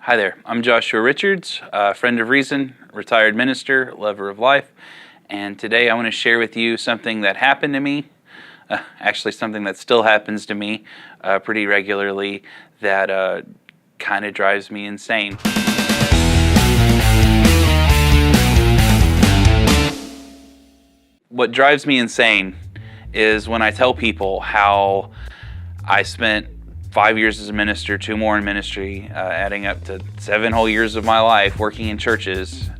Hi there, I'm Joshua Richards, friend of reason, retired minister, lover of life, and today I want to share with you something that happened to me, actually something that still happens to me pretty regularly that kind of drives me insane. What drives me insane is when I tell people how I spent 5 years as a minister, 2 more in ministry, adding up to 7 whole years of my life working in churches,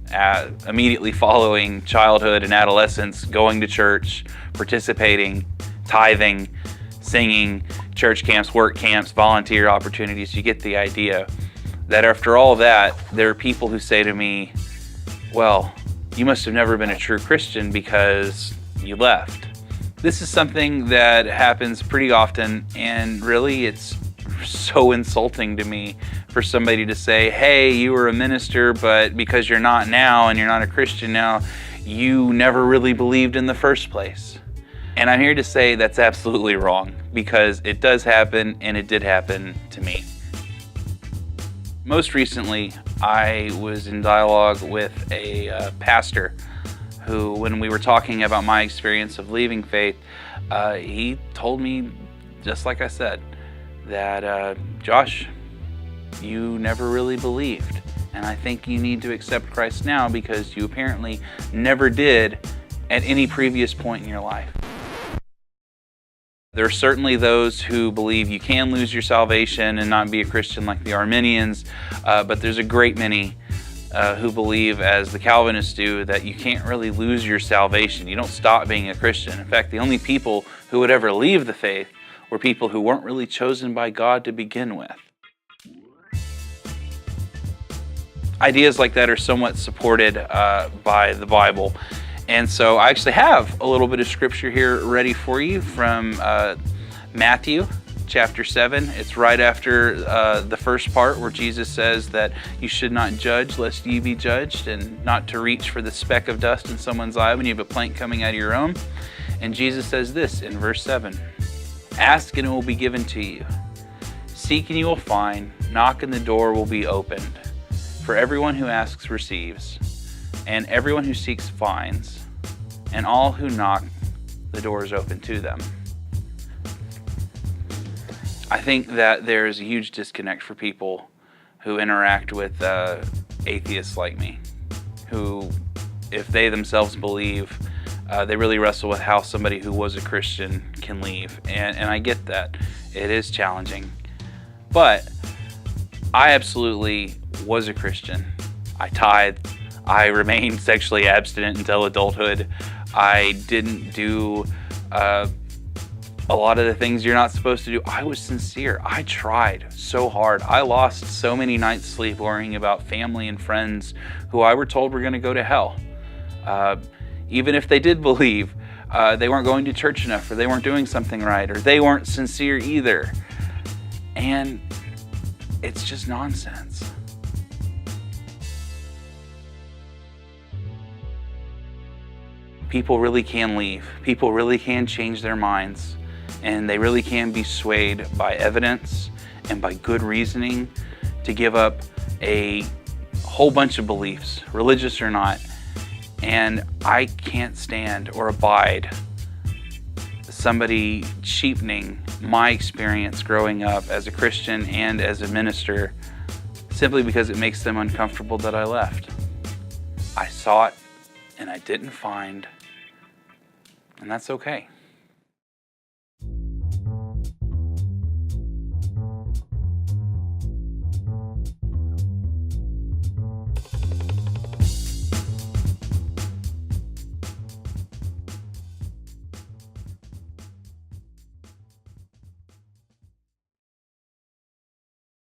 immediately following childhood and adolescence, going to church, participating, tithing, singing, church camps, work camps, volunteer opportunities. You get the idea that after all that, there are people who say to me, well, you must have never been a true Christian because you left. This is something that happens pretty often, and really it's so insulting to me for somebody to say, hey, you were a minister, but because you're not now and you're not a Christian now, you never really believed in the first place. And I'm here to say that's absolutely wrong, because it does happen, and it did happen to me. Most recently, I was in dialogue with a pastor who, when we were talking about my experience of leaving faith, he told me, just like I said, that, Josh, you never really believed. And I think you need to accept Christ now because you apparently never did at any previous point in your life. There are certainly those who believe you can lose your salvation and not be a Christian, like the Arminians, but there's a great many who believe, as the Calvinists do, that you can't really lose your salvation. You don't stop being a Christian. In fact, the only people who would ever leave the faith were people who weren't really chosen by God to begin with. Ideas like that are somewhat supported by the Bible. And so I actually have a little bit of scripture here ready for you from Matthew chapter 7. It's right after the first part where Jesus says that you should not judge lest ye be judged, and not to reach for the speck of dust in someone's eye when you have a plank coming out of your own. And Jesus says this in verse 7, ask and it will be given to you. Seek and you will find. Knock and the door will be opened. For everyone who asks receives, and everyone who seeks finds, and all who knock, the door is open to them. I think that there's a huge disconnect for people who interact with atheists like me, who, if they themselves believe, they really wrestle with how somebody who was a Christian can leave. And I get that. It is challenging. But I absolutely was a Christian. I tithed. I remained sexually abstinent until adulthood. I didn't do a lot of the things you're not supposed to do. I was sincere. I tried so hard. I lost so many nights' sleep worrying about family and friends who I were told were going to go to hell. Even if they did believe, they weren't going to church enough, or they weren't doing something right, or they weren't sincere either. And it's just nonsense. People really can leave. People really can change their minds, and they really can be swayed by evidence and by good reasoning to give up a whole bunch of beliefs, religious or not. And I can't stand or abide somebody cheapening my experience growing up as a Christian and as a minister simply because it makes them uncomfortable that I left. I sought and I didn't find, and that's okay.